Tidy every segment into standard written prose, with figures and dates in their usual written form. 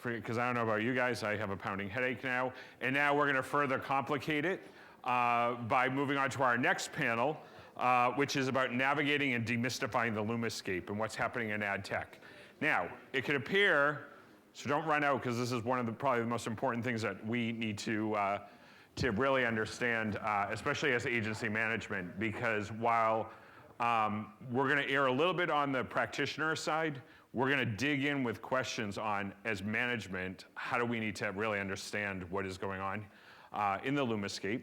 because I don't know about you guys, I have a pounding headache now. And now we're going to further complicate it by moving on to our next panel, which is about navigating and demystifying the Lumascape and what's happening in ad tech. Now, it could appear, so don't run out, because this is one of the probably the most important things that we need to really understand, especially as agency management, because while we're going to err a little bit on the practitioner side, we're going to dig in with questions on, as management, how do we need to really understand what is going on in the Lumascape.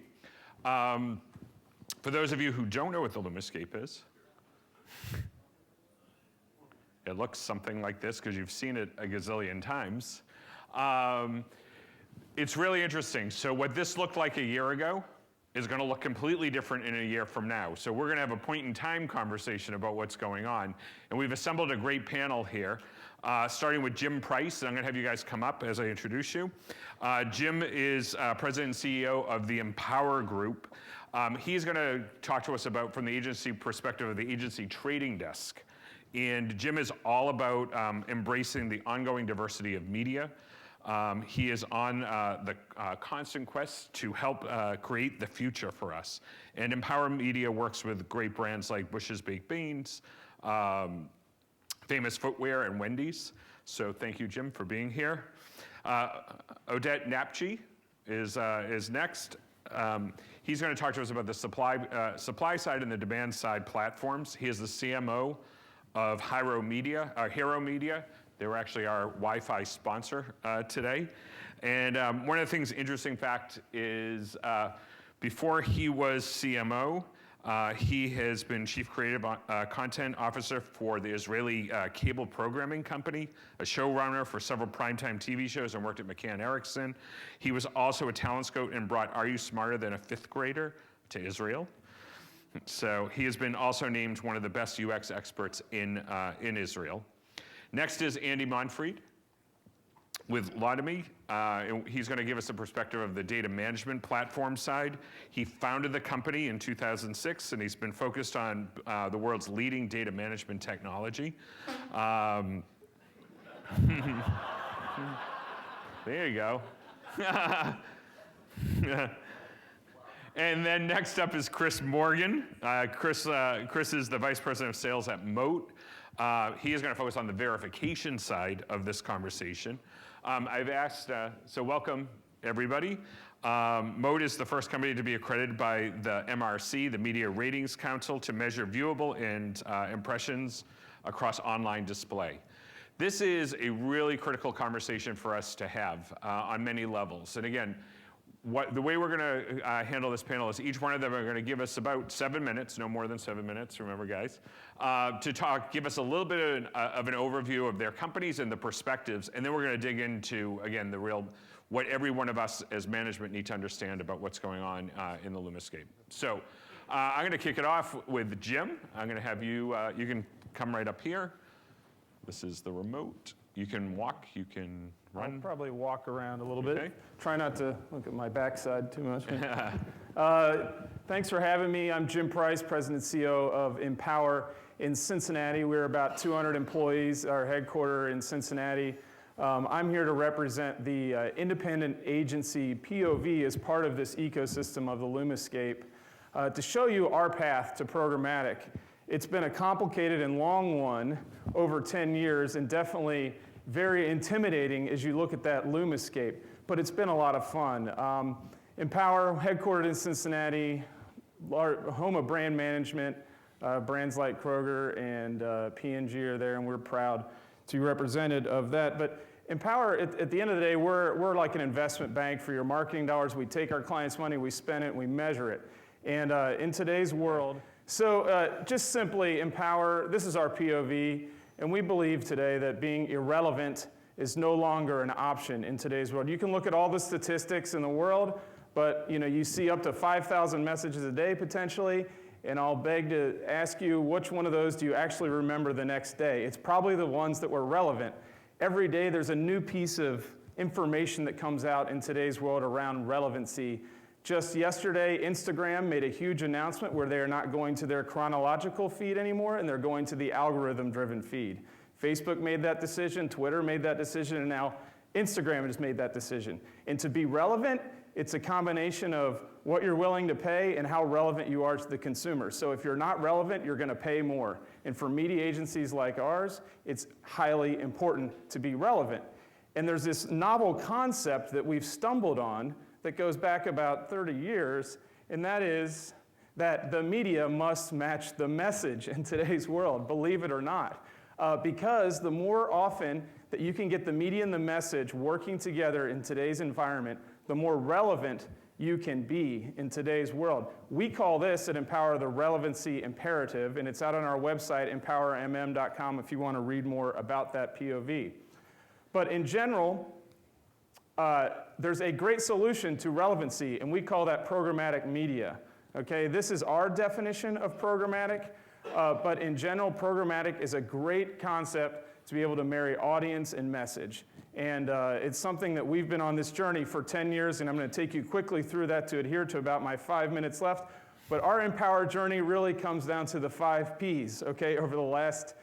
For those of you who don't know what the Lumascape is, it looks something like this because you've seen it a gazillion times. It's really interesting. So what this looked like a year ago is going to look completely different in a year from now. So we're going to have a point in time conversation about what's going on. And we've assembled a great panel here, starting with Jim Price. And I'm going to have you guys come up as I introduce you. Jim is president and CEO of the Empower Group. He's going to talk to us about, from the agency perspective of the agency trading desk. And Jim is all about embracing the ongoing diversity of media. He is on the constant quest to help create the future for us. And Empower Media works with great brands like Bush's Baked Beans, Famous Footwear, and Wendy's. So thank you, Jim, for being here. Oded Napchi is next. He's going to talk to us about the supply side and the demand side platforms. He is the CMO of Hiro Media. They were actually our Wi-Fi sponsor today. And one of the things, interesting fact, is before he was CMO, he has been Chief Creative Content Officer for the Israeli cable programming company, a showrunner for several primetime TV shows, and worked at McCann Erickson. He was also a talent scout and brought Are You Smarter Than a Fifth Grader to Israel. So he has been also named one of the best UX experts in Israel. Next is Andy Monfried with Lotame. He's going to give us a perspective of the data management platform side. He founded the company in 2006, and he's been focused on the world's leading data management technology. There you go. And then next up is Chris Morgan. Chris is the Vice President of Sales at Moat. He is going to focus on the verification side of this conversation. I've asked, so welcome everybody. Moat is the first company to be accredited by the MRC, the Media Ratings Council, to measure viewable and impressions across online display. This is a really critical conversation for us to have on many levels. And again, the way we're going to handle this panel is each one of them are going to give us about 7 minutes, no more than 7 minutes, remember guys, to give us a little bit of an overview of their companies and the perspectives, and then we're going to dig into, again, what every one of us as management need to understand about what's going on in the Lumascape. So I'm going to kick it off with Jim. I'm going to have you, you can come right up here. This is the remote. You can walk, you can run. I'll probably walk around a little bit. Okay. Try not to look at my backside too much. Thanks for having me. I'm Jim Price, President and CEO of Empower in Cincinnati. We're about 200 employees, our headquarters in Cincinnati. I'm here to represent the independent agency POV as part of this ecosystem of the Lumascape to show you our path to programmatic. It's been a complicated and long one over 10 years, and definitely very intimidating as you look at that Lumascape, but it's been a lot of fun. Empower, headquartered in Cincinnati, home of brand management, brands like Kroger and P&G are there, and we're proud to be represented of that. But Empower, at the end of the day, we're like an investment bank for your marketing dollars. We take our clients' money, we spend it, and we measure it. And in today's world, so just simply Empower, this is our POV, and we believe today that being irrelevant is no longer an option in today's world. You can look at all the statistics in the world, but you see up to 5,000 messages a day potentially, and I'll beg to ask you, which one of those do you actually remember the next day? It's probably the ones that were relevant. Every day there's a new piece of information that comes out in today's world around relevancy. Just yesterday, Instagram made a huge announcement where they are not going to their chronological feed anymore, and they're going to the algorithm-driven feed. Facebook made that decision, Twitter made that decision, and now Instagram has made that decision. And to be relevant, it's a combination of what you're willing to pay and how relevant you are to the consumer. So if you're not relevant, you're going to pay more. And for media agencies like ours, it's highly important to be relevant. And there's this novel concept that we've stumbled on that goes back about 30 years, and that is that the media must match the message in today's world, believe it or not. Because the more often that you can get the media and the message working together in today's environment, the more relevant you can be in today's world. We call this at Empower the relevancy imperative, and it's out on our website, empowermm.com, if you want to read more about that POV. But in general, there's a great solution to relevancy, and we call that programmatic media. Okay, this is our definition of programmatic, but in general, programmatic is a great concept to be able to marry audience and message. And it's something that we've been on this journey for 10 years, and I'm going to take you quickly through that to adhere to about my 5 minutes left. But our Empower journey really comes down to the 5 Ps, okay, over the last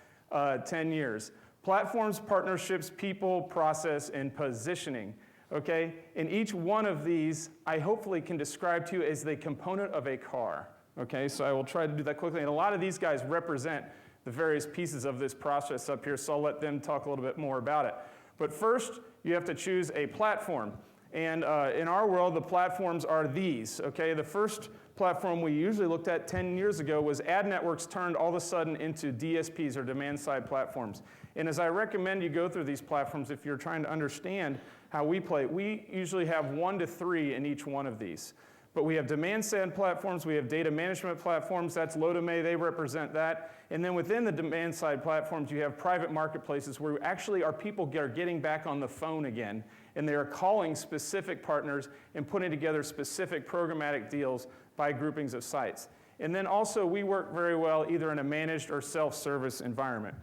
10 years. Platforms, partnerships, people, process, and positioning. Okay, and each one of these I hopefully can describe to you as the component of a car. Okay, so I will try to do that quickly. And a lot of these guys represent the various pieces of this process up here, so I'll let them talk a little bit more about it. But first, you have to choose a platform. And in our world, the platforms are these. Okay, the first platform we usually looked at 10 years ago was ad networks turned all of a sudden into DSPs, or demand-side platforms. And as I recommend you go through these platforms, if you're trying to understand how we play, we usually have 1 to 3 in each one of these. But we have demand-side platforms, we have data management platforms, that's Lotame, they represent that. And then within the demand-side platforms, you have private marketplaces where actually our people are getting back on the phone again, and they are calling specific partners and putting together specific programmatic deals by groupings of sites. And then also we work very well either in a managed or self-service environment.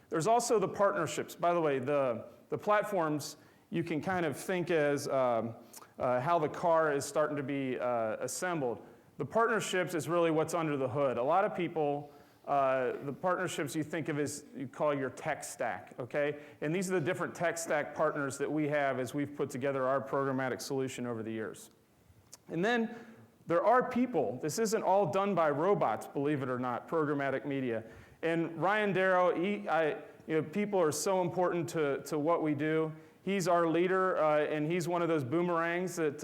There's also the partnerships. By the way, the platforms you can kind of think as how the car is starting to be assembled. The partnerships is really what's under the hood. A lot of people, the partnerships you think of as you call your tech stack, okay? And these are the different tech stack partners that we have as we've put together our programmatic solution over the years. And then there are people. This isn't all done by robots, believe it or not, programmatic media. And Ryan Darrow, people are so important to what we do. He's our leader, and he's one of those boomerangs that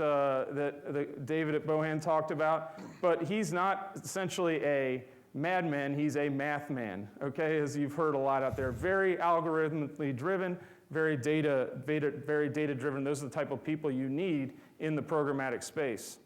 David at Bohan talked about. But he's not essentially a madman, he's a math man, okay, as you've heard a lot out there. Very algorithmically driven, very data-driven. Those are the type of people you need in the programmatic space.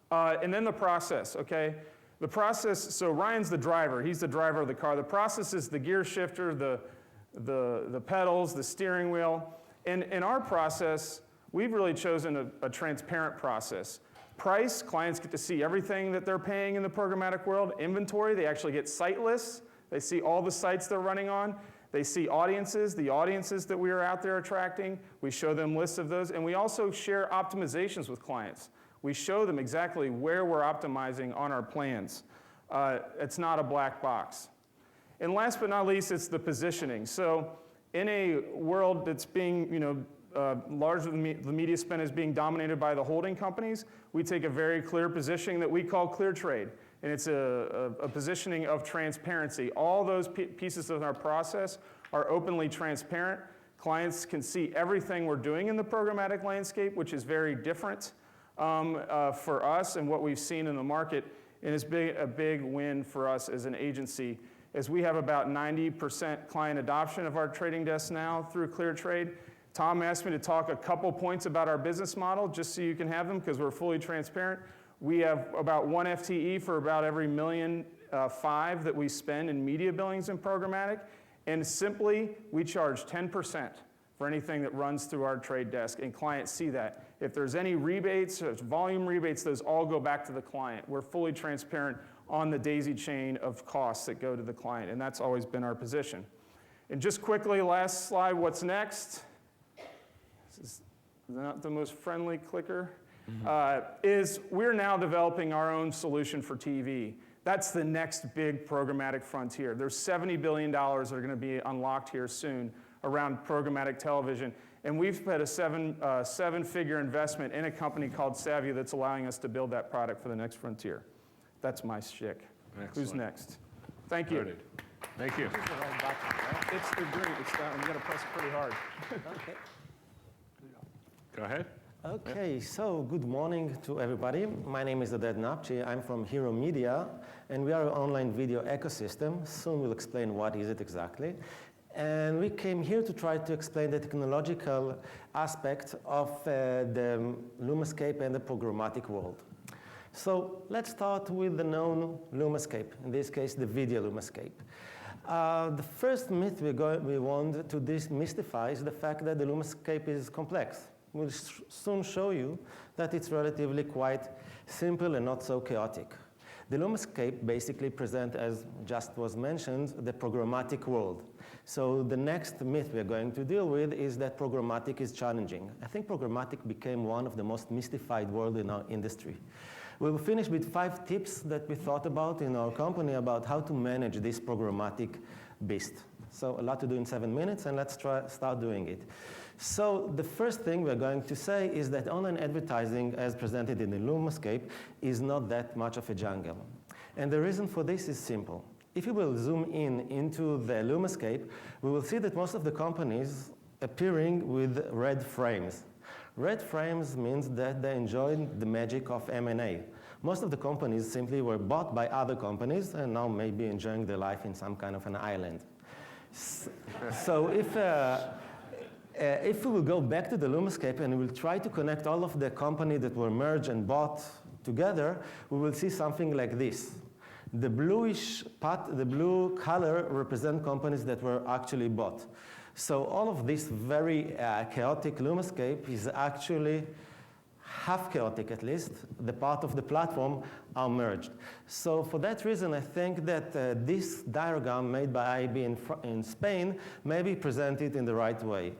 And then the process, okay? The process, so Ryan's the driver. He's the driver of the car. The process is the gear shifter, the pedals, the steering wheel. And in our process, we've really chosen a transparent process. Price, clients get to see everything that they're paying in the programmatic world. Inventory, they actually get site lists. They see all the sites they're running on. They see audiences, the audiences that we are out there attracting. We show them lists of those. And we also share optimizations with clients. We show them exactly where we're optimizing on our plans. It's not a black box. And last but not least, it's the positioning. So in a world that's being, largely the media spend is being dominated by the holding companies, we take a very clear positioning that we call clear trade. And it's a positioning of transparency. All those pieces of our process are openly transparent. Clients can see everything we're doing in the programmatic landscape, which is very different for us and what we've seen in the market. And it's a big win for us as an agency, as we have about 90% client adoption of our trading desk now through Clear Trade. Tom asked me to talk a couple points about our business model, just so you can have them, because we're fully transparent. We have about 1 FTE for about every $1.5 million that we spend in media billings and programmatic. And simply, we charge 10% for anything that runs through our trade desk, and clients see that. If there's any rebates, or volume rebates, those all go back to the client. We're fully transparent on the daisy chain of costs that go to the client, and that's always been our position. And just quickly, last slide, what's next? This is not the most friendly clicker. Is we're now developing our own solution for TV. That's the next big programmatic frontier. There's $70 billion that are going to be unlocked here soon around programmatic television. And we've put a seven-figure investment in a company called Savvy that's allowing us to build that product for the next frontier. That's my shtick. Excellent. Who's next? Thank you. Noted. Thank you. It's the green. It's that. I'm going to press pretty hard. Okay. Go ahead. Okay, so good morning to everybody. My name is Oded Napchi. I'm from Hiro Media, and we are an online video ecosystem. Soon we'll explain what is it exactly. And we came here to try to explain the technological aspect of the Lumascape and the programmatic world. So let's start with the known Lumascape, in this case, the video Lumascape. The first myth we want to demystify is the fact that the Lumascape is complex. We'll soon show you that it's relatively quite simple and not so chaotic. The Lumascape basically presents, as just was mentioned, the programmatic world. So the next myth we're going to deal with is that programmatic is challenging. I think programmatic became one of the most mystified worlds in our industry. We will finish with 5 tips that we thought about in our company about how to manage this programmatic beast. So a lot to do in 7 minutes, and let's start doing it. So the first thing we're going to say is that online advertising, as presented in the Lumascape, is not that much of a jungle. And the reason for this is simple. If you will zoom into the Lumascape, we will see that most of the companies appearing with red frames. Red frames means that they enjoy the magic of M&A. Most of the companies simply were bought by other companies and now maybe enjoying their life in some kind of an island. So if we will go back to the Lumascape and we will try to connect all of the companies that were merged and bought together, we will see something like this. The bluish part, the blue color represent companies that were actually bought. So all of this very chaotic Lumascape is actually half chaotic at least. The part of the platform are merged. So for that reason, I think that this diagram made by IB in Spain may be presented in the right way.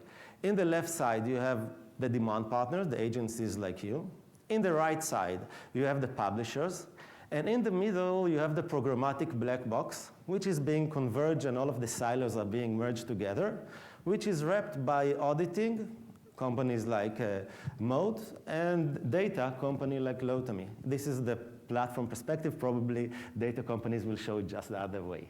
In the left side, you have the demand partners, the agencies like you. In the right side, you have the publishers. And in the middle, you have the programmatic black box, which is being converged and all of the silos are being merged together, which is wrapped by auditing, companies like Moat, and data company like Lotame. This is the platform perspective. Probably data companies will show it just the other way.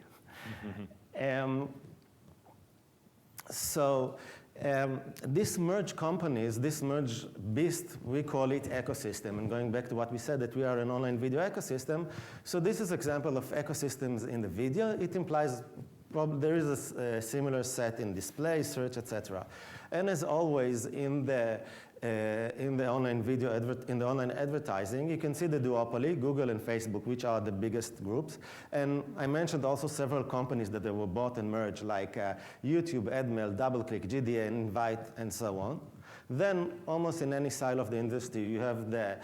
This merged companies, this merged beast, we call it ecosystem. And going back to what we said, that we are an online video ecosystem. So this is an example of ecosystems in the video. It implies there is a similar set in display, search, etc. And as always, in the online video in the online advertising, you can see the duopoly, Google and Facebook, which are the biggest groups. And I mentioned also several companies that they were bought and merged, like YouTube, AdMail, DoubleClick, GDN, Invite, and so on. Then, almost in any silo of the industry, you have the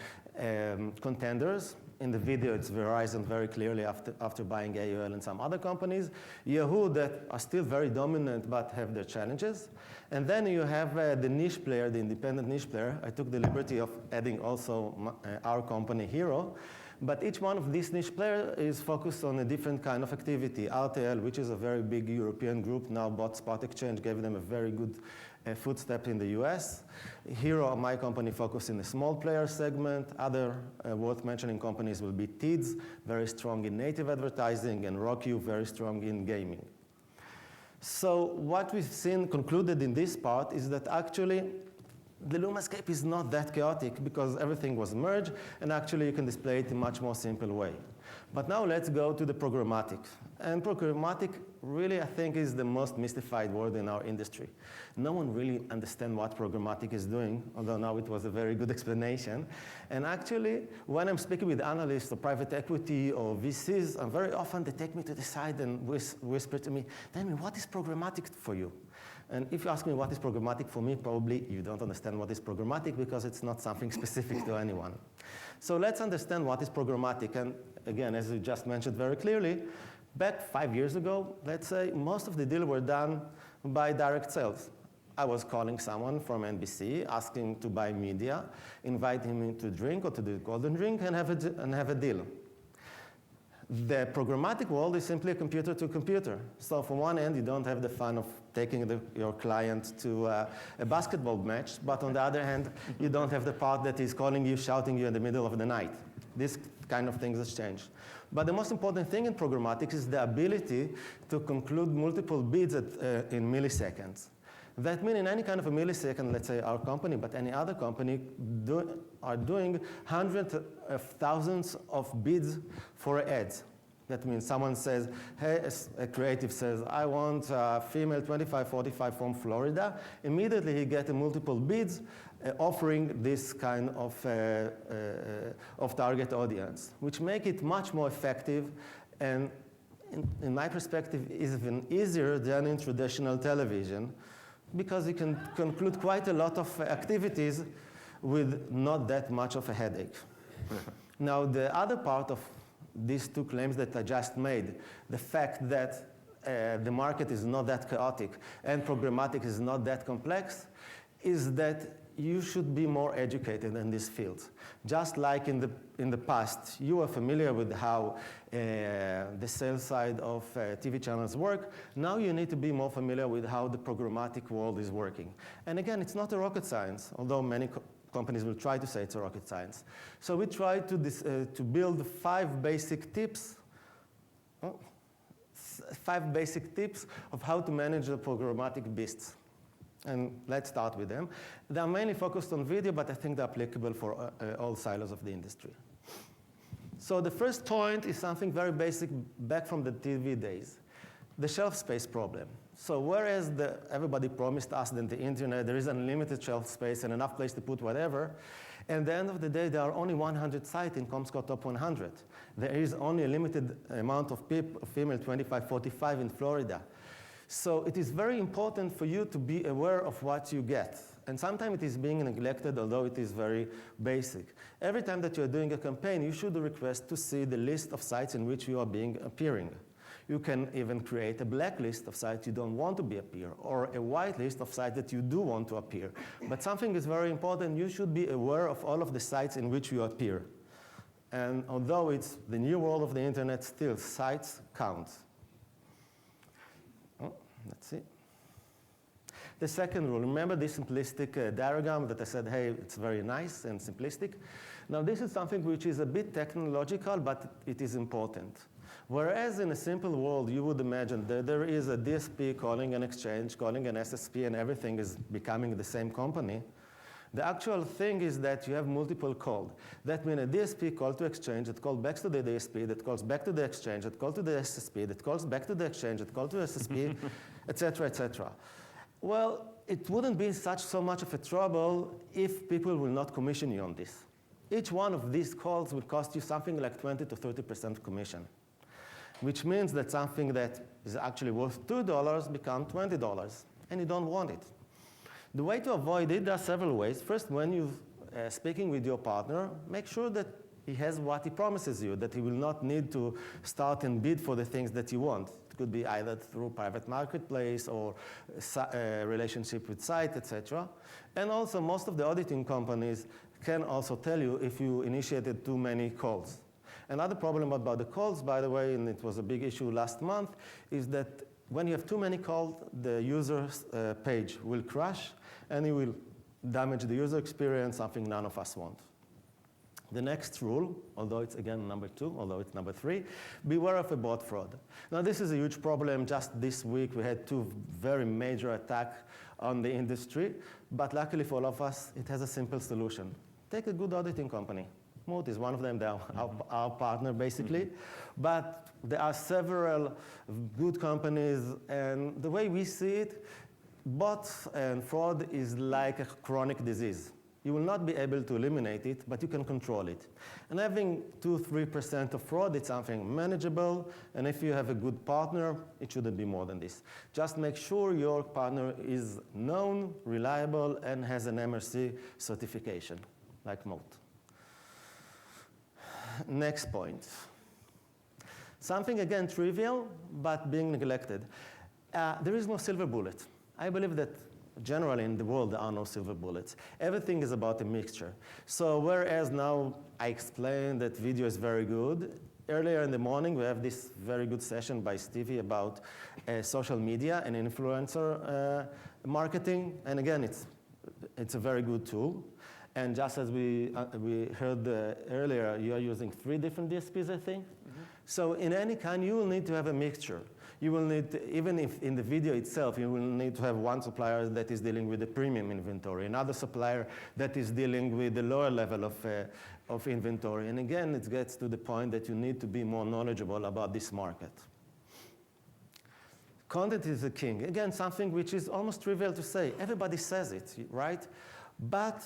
contenders. In the video, it's Verizon very clearly after buying AOL and some other companies. Yahoo that are still very dominant but have their challenges. And then you have the niche player, the independent niche player. I took the liberty of adding also our company, Hiro. But each one of these niche players is focused on a different kind of activity. RTL, which is a very big European group, now bought Spot Exchange, gave them a very good footstep in the US. Hiro, my company, focused in the small player segment. Other worth mentioning companies will be Tids, very strong in native advertising, and Roku, very strong in gaming. So what we've seen concluded in this part is that actually the Lumascape is not that chaotic because everything was merged, and actually you can display it in a much more simple way. But now let's go to the programmatic. And programmatic really, I think, is the most mystified word in our industry. No one really understands what programmatic is doing, although now it was a very good explanation. And actually, when I'm speaking with analysts or private equity or VCs, very often they take me to the side and whisper to me, tell me, what is programmatic for you? And if you ask me what is programmatic for me, probably you don't understand what is programmatic because it's not something specific to anyone. So let's understand what is programmatic. And again, as you just mentioned very clearly, back 5 years ago, let's say, most of the deals were done by direct sales. I was calling someone from NBC, asking to buy media, invite him to drink or to the golden drink and have a deal. The programmatic world is simply a computer to computer. So from one end, you don't have the fun of taking your client to a basketball match, but on the other hand, you don't have the part that is calling you, shouting you in the middle of the night. This kind of things has changed. But the most important thing in programmatic is the ability to conclude multiple bids in milliseconds. That means in any kind of a millisecond, let's say our company, but any other company are doing hundreds of thousands of bids for ads. That means someone says, hey, a creative says, I want a female 25-45 from Florida. Immediately he gets multiple bids offering this kind of target audience, which make it much more effective and in my perspective is even easier than in traditional television, because you can conclude quite a lot of activities with not that much of a headache. Now, the other part of these two claims that I just made, the fact that the market is not that chaotic and programmatic is not that complex, is that you should be more educated in this field. Just like in the past, you are familiar with how the sales side of TV channels work. Now you need to be more familiar with how the programmatic world is working. And again, it's not a rocket science, although many companies will try to say it's a rocket science. So we try to build 5 basic tips. 5 basic tips of how to manage the programmatic beasts. And let's start with them. They're mainly focused on video, but I think they're applicable for all silos of the industry. So the first point is something very basic back from the TV days, the shelf space problem. So whereas everybody promised us that the internet, there is unlimited shelf space and enough place to put whatever, at the end of the day, there are only 100 sites in Comscore Top 100. There is only a limited amount of female 25-45 in Florida. So it is very important for you to be aware of what you get. And sometimes it is being neglected, although it is very basic. Every time that you're doing a campaign, you should request to see the list of sites in which you are appearing. You can even create a blacklist of sites you don't want to appear, or a white list of sites that you do want to appear. But something is very important. You should be aware of all of the sites in which you appear. And although it's the new world of the internet, still sites count. Let's see. The second rule, remember this simplistic diagram that I said, hey, it's very nice and simplistic. Now this is something which is a bit technological, but it is important. Whereas in a simple world, you would imagine that there is a DSP calling an exchange, calling an SSP, and everything is becoming the same company. The actual thing is that you have multiple calls. That means a DSP call to exchange, that calls back to the DSP, that calls back to the exchange, that calls to the SSP, that calls back to the exchange, that calls to the SSP, et cetera, et cetera. Well, it wouldn't be so much of a trouble if people will not commission you on this. Each one of these calls will cost you something like 20 to 30% commission, which means that something that is actually worth $2 becomes $20, and you don't want it. The way to avoid it, there are several ways. First, when you're speaking with your partner, make sure that he has what he promises you, that he will not need to start and bid for the things that you want. It could be either through private marketplace or relationship with site, etc. And also, most of the auditing companies can also tell you if you initiated too many calls. Another problem about the calls, by the way, and it was a big issue last month, is that when you have too many calls, the user's page will crash, and it will damage the user experience, something none of us want. The next rule, although it's again number 2, although it's number 3, beware of a bot fraud. Now this is a huge problem. Just this week we had 2 very major attacks on the industry, but luckily for all of us, it has a simple solution. Take a good auditing company. Moat is one of them. They are our partner, basically. But there are several good companies, and the way we see it, bots and fraud is like a chronic disease. You will not be able to eliminate it, but you can control it. And having 2-3% of fraud is something manageable, and if you have a good partner, it shouldn't be more than this. Just make sure your partner is known, reliable, and has an MRC certification, like Moat. Next point. Something, again, trivial, but being neglected. There is no silver bullet. I believe that generally in the world there are no silver bullets. Everything is about a mixture. So whereas now I explained that video is very good, earlier in the morning, we have this very good session by Stevie about social media and influencer marketing. And again, it's a very good tool. And just as we heard earlier, you are using 3 different DSPs, I think. So in any kind, you will need to have a mixture. You will need, even if in the video itself, you will need to have one supplier that is dealing with the premium inventory, another supplier that is dealing with the lower level of inventory. And again, it gets to the point that you need to be more knowledgeable about this market. Content is the king. Again, something which is almost trivial to say. Everybody says it, right? But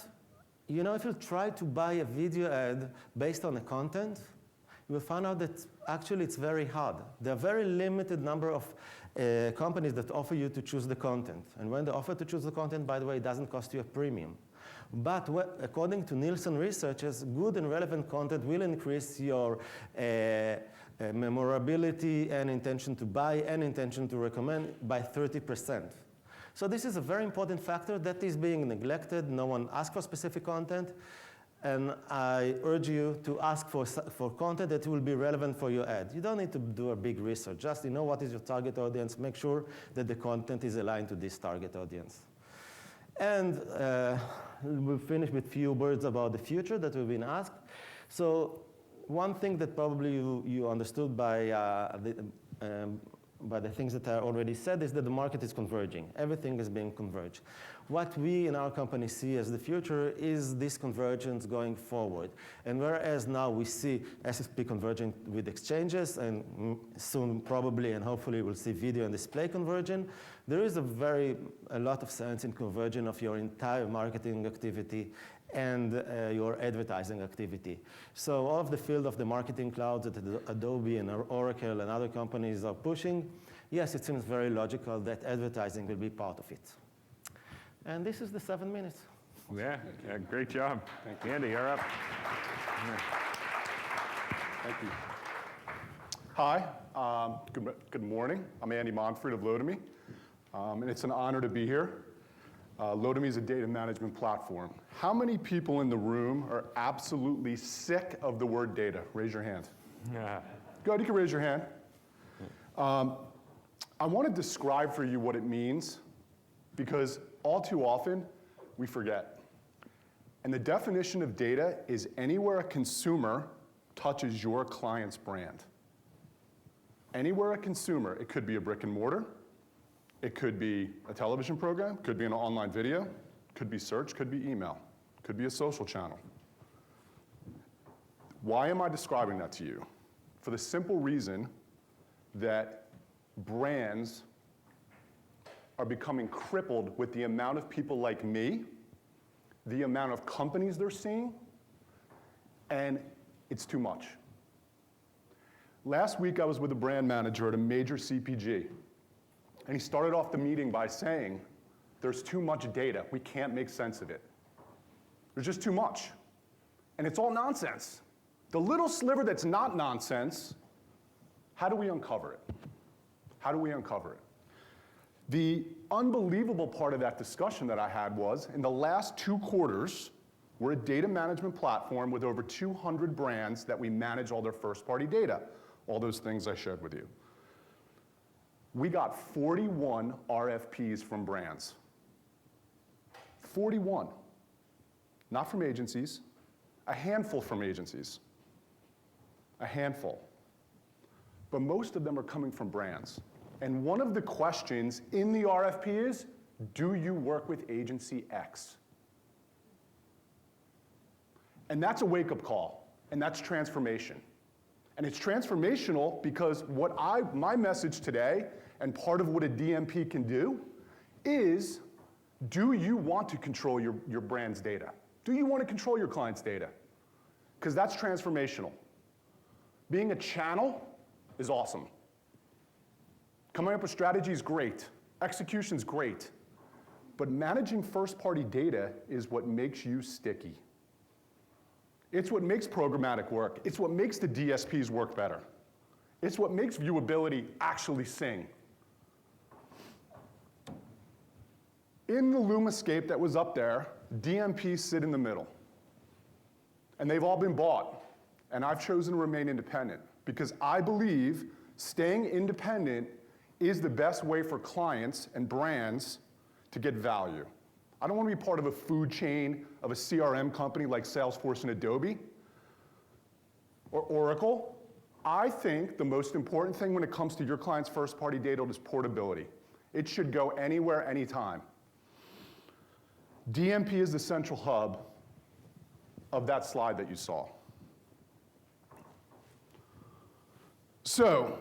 you know, if you try to buy a video ad based on the content, you will find out that actually it's very hard. There are very limited number of companies that offer you to choose the content. And when they offer to choose the content, by the way, it doesn't cost you a premium. But according to Nielsen researchers, good and relevant content will increase your memorability and intention to buy and intention to recommend by 30%. So this is a very important factor that is being neglected. No one asks for specific content. And I urge you to ask for content that will be relevant for your ad. You don't need to do a big research. Just know what is your target audience. Make sure that the content is aligned to this target audience. And we'll finish with a few words about the future that we've been asked. So one thing that probably you understood by the things that I already said is that the market is converging. Everything is being converged. What we in our company see as the future is this convergence going forward. And whereas now we see SSP converging with exchanges, and soon probably and hopefully we'll see video and display converging, there is a lot of sense in converging of your entire marketing activity and your advertising activity. So all of the field of the marketing clouds that Adobe and Oracle and other companies are pushing, yes, it seems very logical that advertising will be part of it. And this is the 7 minutes. Yeah, great job. Thank you. Andy, you're up. Thank you. Hi, good morning. I'm Andy Monfried of Lotame, and it's an honor to be here. Lotame is a data management platform. How many people in the room are absolutely sick of the word data? Raise your hand. Yeah. Go ahead, you can raise your hand. I want to describe for you what it means, because all too often we forget. And the definition of data is anywhere a consumer touches your client's brand. Anywhere a consumer, it could be a brick and mortar, it could be a television program, could be an online video, could be search, could be email, could be a social channel. Why am I describing that to you? For the simple reason that brands are becoming crippled with the amount of people like me, the amount of companies they're seeing, and it's too much. Last week I was with a brand manager at a major CPG, and he started off the meeting by saying, there's too much data, we can't make sense of it. There's just too much, and it's all nonsense. The little sliver that's not nonsense, how do we uncover it? How do we uncover it? The unbelievable part of that discussion that I had was, in the last 2 quarters, we're a data management platform with over 200 brands that we manage all their first-party data, all those things I shared with you. We got 41 RFPs from brands. 41. Not from agencies, a handful from agencies. A handful. But most of them are coming from brands. And one of the questions in the RFP is, do you work with agency X? And that's a wake-up call, and that's transformation. And it's transformational because my message today, and part of what a DMP can do, is, do you want to control your brand's data? Do you want to control your client's data? Because that's transformational. Being a channel is awesome. Coming up with strategy is great. Execution is great. But managing first-party data is what makes you sticky. It's what makes programmatic work. It's what makes the DSPs work better. It's what makes viewability actually sing. In the Lumascape that was up there, DMPs sit in the middle. And they've all been bought. And I've chosen to remain independent because I believe staying independent is the best way for clients and brands to get value. I don't want to be part of a food chain of a CRM company like Salesforce and Adobe or Oracle. I think the most important thing when it comes to your client's first-party data is portability. It should go anywhere, anytime. DMP is the central hub of that slide that you saw. So,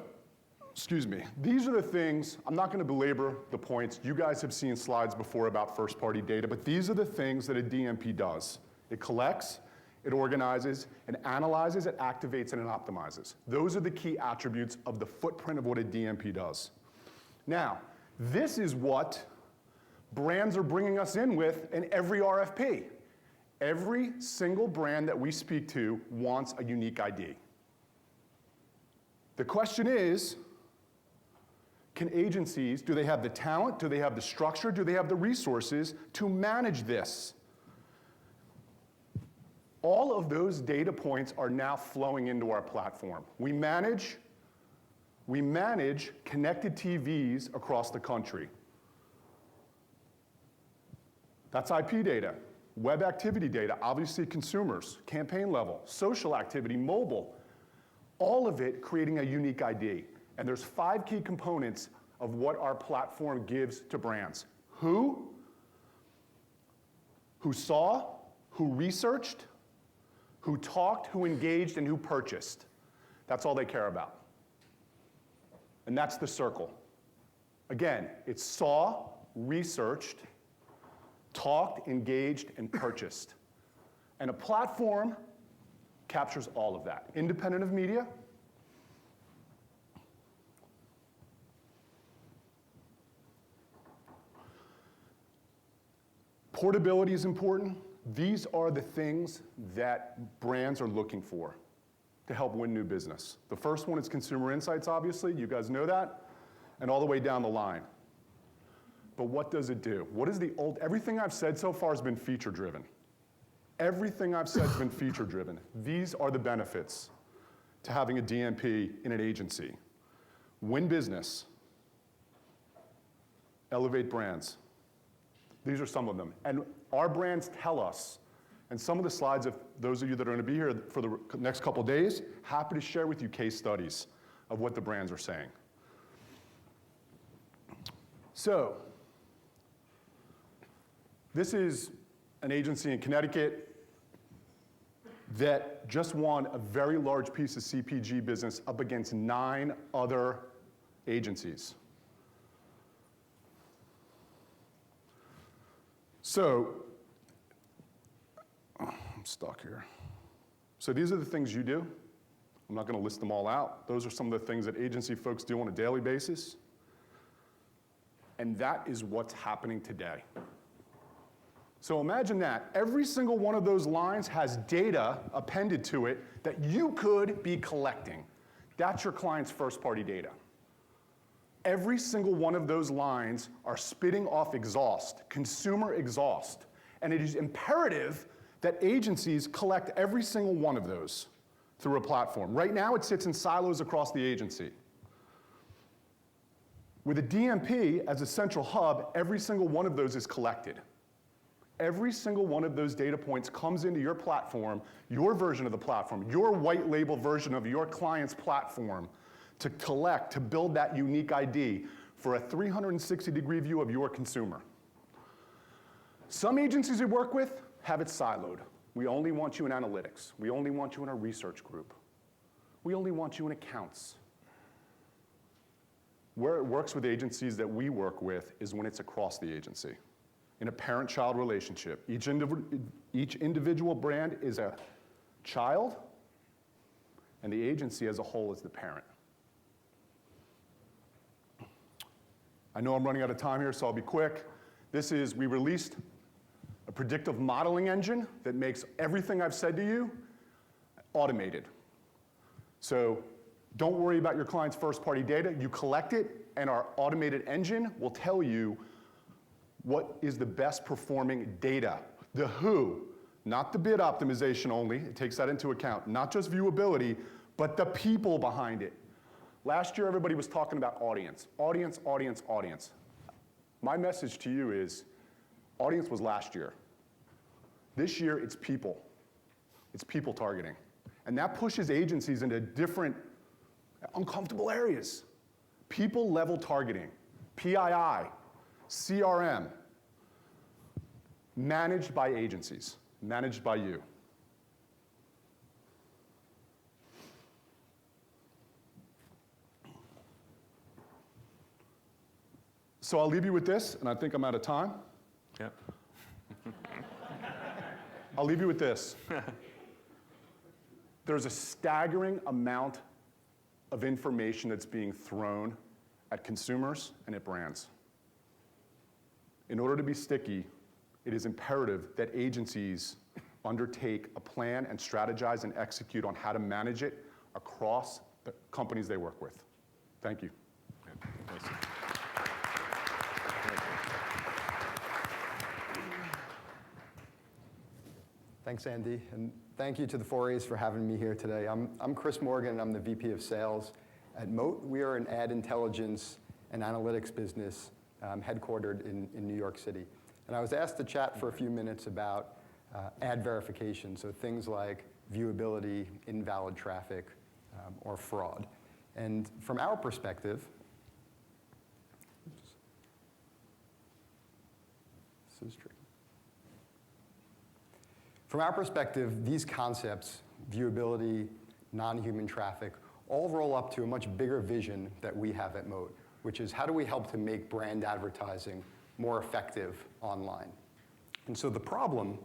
excuse me, these are the things, I'm not going to belabor the points. You guys have seen slides before about first-party data, but these are the things that a DMP does. It collects, it organizes, it analyzes, it activates, and it optimizes. Those are the key attributes of the footprint of what a DMP does. Now, this is what brands are bringing us in with in every RFP. Every single brand that we speak to wants a unique ID. The question is, can agencies, do they have the talent, do they have the structure, do they have the resources to manage this? All of those data points are now flowing into our platform. We manage connected TVs across the country. That's IP data, web activity data, obviously consumers, campaign level, social activity, mobile, all of it creating a unique ID. And there's 5 key components of what our platform gives to brands. Who saw, who researched, who talked, who engaged, and who purchased. That's all they care about. And that's the circle. Again, it's saw, researched, talked, engaged, and purchased. And a platform captures all of that, independent of media. Portability is important. These are the things that brands are looking for to help win new business. The first one is consumer insights, obviously. You guys know that. And all the way down the line. But what does it do? What is everything I've said so far has been feature-driven. Everything I've said has been feature-driven. These are the benefits to having a DMP in an agency. Win business. Elevate brands. These are some of them. And our brands tell us, and some of the slides, of those of you that are going to be here for the next couple days, happy to share with you case studies of what the brands are saying. So, this is an agency in Connecticut that just won a very large piece of CPG business up against 9 other agencies. So, I'm stuck here. So these are the things you do. I'm not going to list them all out. Those are some of the things that agency folks do on a daily basis. And that is what's happening today. So imagine that. Every single one of those lines has data appended to it that you could be collecting. That's your client's first-party data. Every single one of those lines are spitting off exhaust, consumer exhaust. And it is imperative that agencies collect every single one of those through a platform. Right now, it sits in silos across the agency. With a DMP as a central hub, every single one of those is collected. Every single one of those data points comes into your platform, your version of the platform, your white label version of your client's platform, to collect, to build that unique ID for a 360-degree view of your consumer. Some agencies we work with have it siloed. We only want you in analytics. We only want you in our research group. We only want you in accounts. Where it works with agencies that we work with is when it's across the agency. In a parent-child relationship. Each individual brand is a child, and the agency as a whole is the parent. I know I'm running out of time here, so I'll be quick. We released a predictive modeling engine that makes everything I've said to you automated. So don't worry about your client's first-party data. You collect it, and our automated engine will tell you what is the best performing data. The who, not the bid optimization only, it takes that into account. Not just viewability, but the people behind it. Last year, everybody was talking about audience. Audience, audience, audience. My message to you is, audience was last year. This year, it's people. It's people targeting. And that pushes agencies into different uncomfortable areas. People level targeting, PII, CRM, managed by agencies, managed by you. So I'll leave you with this, and I think I'm out of time. Yep. I'll leave you with this. There's a staggering amount of information that's being thrown at consumers and at brands. In order to be sticky, it is imperative that agencies undertake a plan and strategize and execute on how to manage it across the companies they work with. Thank you. Thanks. Thanks, Andy, and thank you to the 4A's for having me here today. I'm Chris Morgan, and I'm the VP of Sales at Moat. We are an ad intelligence and analytics business headquartered in New York City. And I was asked to chat for a few minutes about ad verification, so things like viewability, invalid traffic, or fraud. And from our perspective, this is tricky. From our perspective, these concepts, viewability, non-human traffic, all roll up to a much bigger vision that we have at Moat, which is how do we help to make brand advertising more effective online? And so the problem,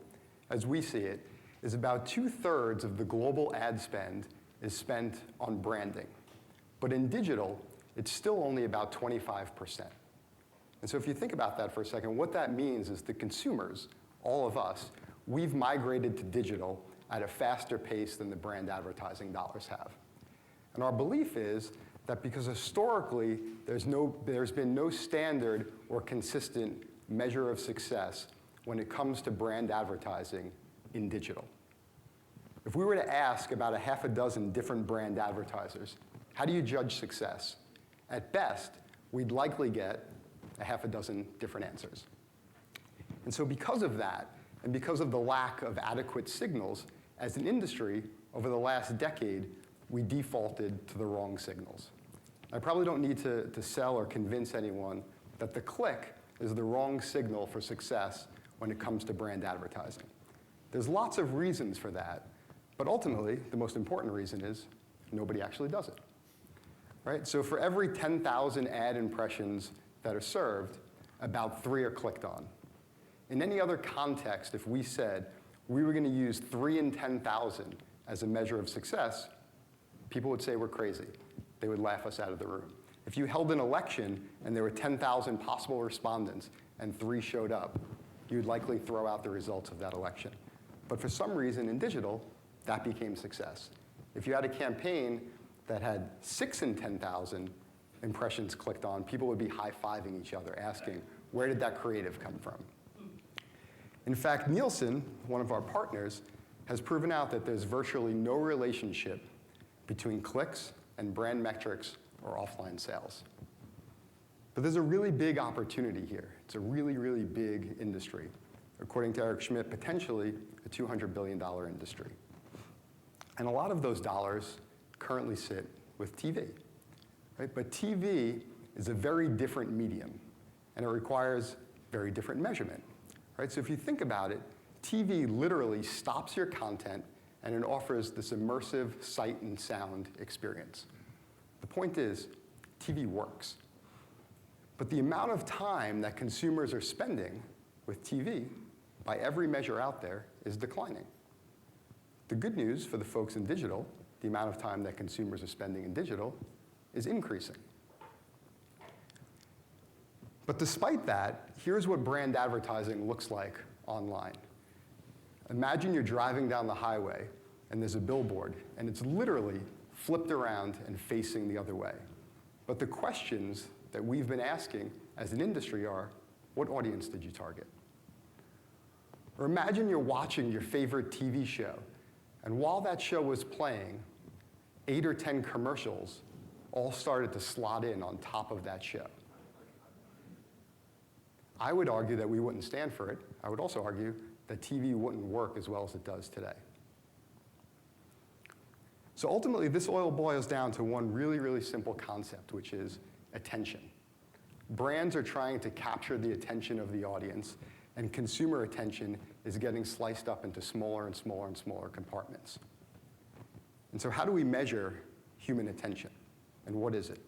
as we see it, is about 2/3 of the global ad spend is spent on branding. But in digital, it's still only about 25%. And so if you think about that for a second, what that means is the consumers, all of us, we've migrated to digital at a faster pace than the brand advertising dollars have. And our belief is that because historically there's been no standard or consistent measure of success when it comes to brand advertising in digital. If we were to ask about a half a dozen different brand advertisers, how do you judge success? At best, we'd likely get a half a dozen different answers. And so because of that, and because of the lack of adequate signals, as an industry, over the last decade, we defaulted to the wrong signals. I probably don't need to sell or convince anyone that the click is the wrong signal for success when it comes to brand advertising. There's lots of reasons for that, but ultimately, the most important reason is nobody actually does it. Right? So for every 10,000 ad impressions that are served, about 3 are clicked on. In any other context, if we said we were going to use 3 in 10,000 as a measure of success, people would say we're crazy. They would laugh us out of the room. If you held an election and there were 10,000 possible respondents and 3 showed up, you'd likely throw out the results of that election. But for some reason in digital, that became success. If you had a campaign that had 6 in 10,000 impressions clicked on, people would be high-fiving each other, asking, where did that creative come from? In fact, Nielsen, one of our partners, has proven out that there's virtually no relationship between clicks and brand metrics or offline sales. But there's a really big opportunity here. It's a really, really big industry. According to Eric Schmidt, potentially a $200 billion industry. And a lot of those dollars currently sit with TV. Right? But TV is a very different medium, and it requires very different measurement. Right? So if you think about it, TV literally stops your content and it offers this immersive sight and sound experience. The point is, TV works. But the amount of time that consumers are spending with TV, by every measure out there, is declining. The good news for the folks in digital, the amount of time that consumers are spending in digital, is increasing. But despite that, here's what brand advertising looks like online. Imagine you're driving down the highway and there's a billboard and it's literally flipped around and facing the other way. But the questions that we've been asking as an industry are, what audience did you target? Or imagine you're watching your favorite TV show, and while that show was playing, 8 or 10 commercials all started to slot in on top of that show. I would argue that we wouldn't stand for it. I would also argue that TV wouldn't work as well as it does today. So ultimately, this all boils down to one really, really simple concept, which is attention. Brands are trying to capture the attention of the audience, and consumer attention is getting sliced up into smaller and smaller and smaller compartments. And so how do we measure human attention, and what is it?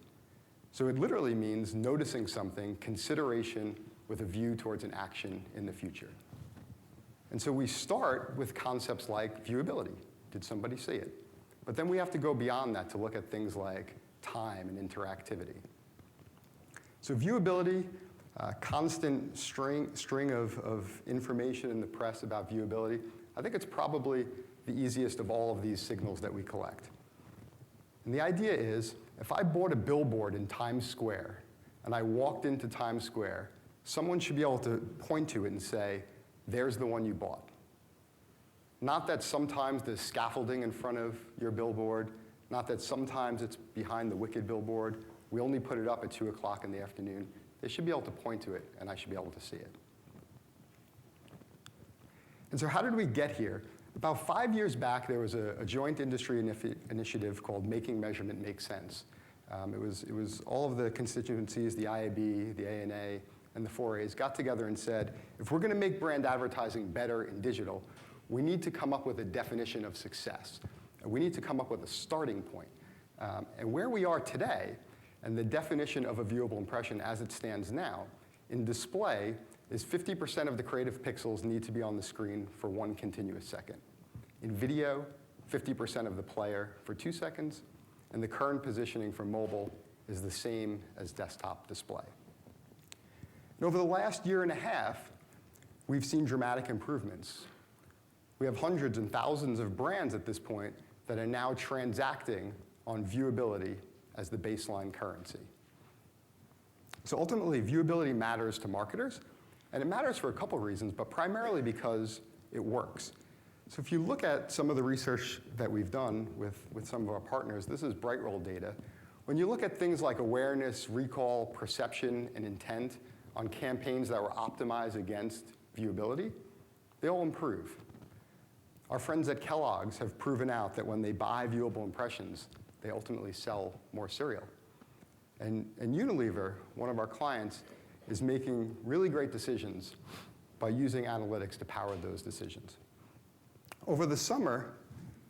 So it literally means noticing something, consideration with a view towards an action in the future. And so we start with concepts like viewability. Did somebody see it? But then we have to go beyond that to look at things like time and interactivity. So viewability, constant string of information in the press about viewability, I think it's probably the easiest of all of these signals that we collect. And the idea is, if I bought a billboard in Times Square and I walked into Times Square, someone should be able to point to it and say, there's the one you bought. Not that sometimes there's scaffolding in front of your billboard, not that sometimes it's behind the wicked billboard. We only put it up at 2 o'clock in the afternoon. They should be able to point to it, and I should be able to see it. And so how did we get here? About 5 years back, there was a joint industry initiative called Making Measurement Make Sense. It was all of the constituencies, the IAB, the ANA, and the 4A's got together and said, if we're going to make brand advertising better in digital, we need to come up with a definition of success. We need to come up with a starting point. And where we are today, and the definition of a viewable impression as it stands now, in display is 50% of the creative pixels need to be on the screen for 1 continuous second. In video, 50% of the player for 2 seconds, and the current positioning for mobile is the same as desktop display. And over the last year and a half, we've seen dramatic improvements. We have hundreds and thousands of brands at this point that are now transacting on viewability as the baseline currency. So ultimately, viewability matters to marketers, and it matters for a couple reasons, but primarily because it works. So if you look at some of the research that we've done with some of our partners, this is Brightroll data. When you look at things like awareness, recall, perception, and intent on campaigns that were optimized against viewability, they all improve. Our friends at Kellogg's have proven out that when they buy viewable impressions, they ultimately sell more cereal. And Unilever, one of our clients, is making really great decisions by using analytics to power those decisions. Over the summer,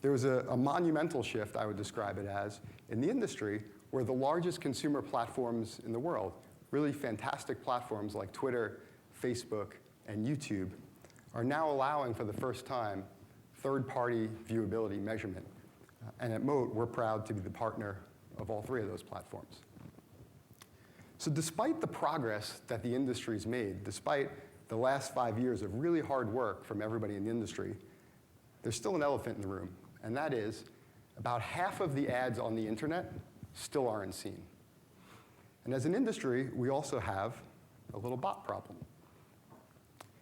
there was a monumental shift, I would describe it as, in the industry where the largest consumer platforms in the world, really fantastic platforms like Twitter, Facebook, and YouTube, are now allowing for the first time third-party viewability measurement. And at Moat, we're proud to be the partner of all 3 of those platforms. So despite the progress that the industry's made, despite the last 5 years of really hard work from everybody in the industry, there's still an elephant in the room, and that is about half of the ads on the internet still aren't seen. And as an industry, we also have a little bot problem.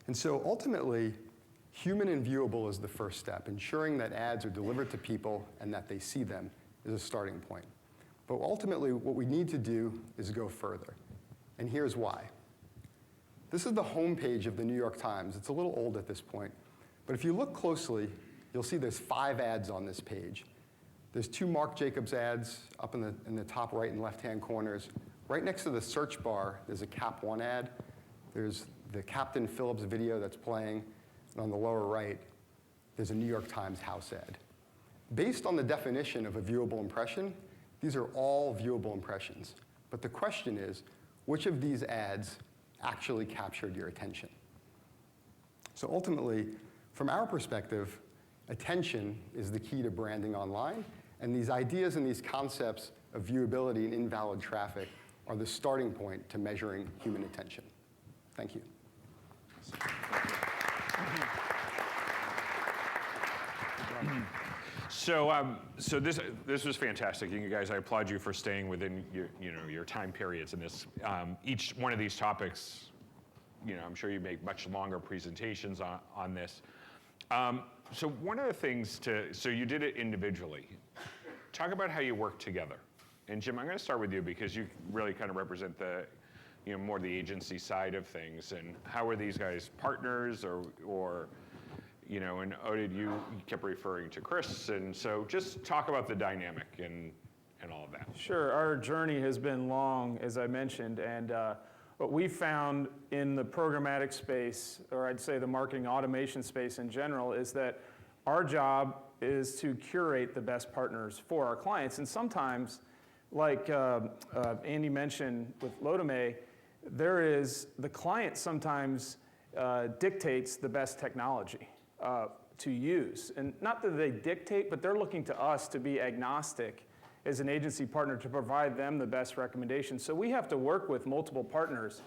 And so ultimately, human and viewable is the first step. Ensuring that ads are delivered to people and that they see them is a starting point. But ultimately, what we need to do is go further. And here's why. This is the homepage of the New York Times. It's a little old at this point. But if you look closely, you'll see there's 5 ads on this page. There's 2 Marc Jacobs ads up in the top right and left-hand corners. Right next to the search bar, there's a Cap One ad. There's the Captain Phillips video that's playing. And on the lower right, there's a New York Times house ad. Based on the definition of a viewable impression, these are all viewable impressions. But the question is, which of these ads actually captured your attention? So ultimately, from our perspective, attention is the key to branding online, and these ideas and these concepts of viewability and invalid traffic are the starting point to measuring human attention. Thank you. So this was fantastic. You guys, I applaud you for staying within your time periods in this. Each one of these topics, I'm sure you make much longer presentations on this. So one of the things so you did it individually. talk about how you work together. And Jim, I'm going to start with you because you really kind of represent the, more the agency side of things. And how are these guys partners or and Oded, you kept referring to Chris. And so just talk about the dynamic and all of that. Sure, our journey has been long, as I mentioned, and what we found in the programmatic space, or I'd say the marketing automation space in general, is that our job is to curate the best partners for our clients. And sometimes, like Andy mentioned with Lotame, the client sometimes dictates the best technology to use. And not that they dictate, but they're looking to us to be agnostic as an agency partner to provide them the best recommendations. So we have to work with multiple partners.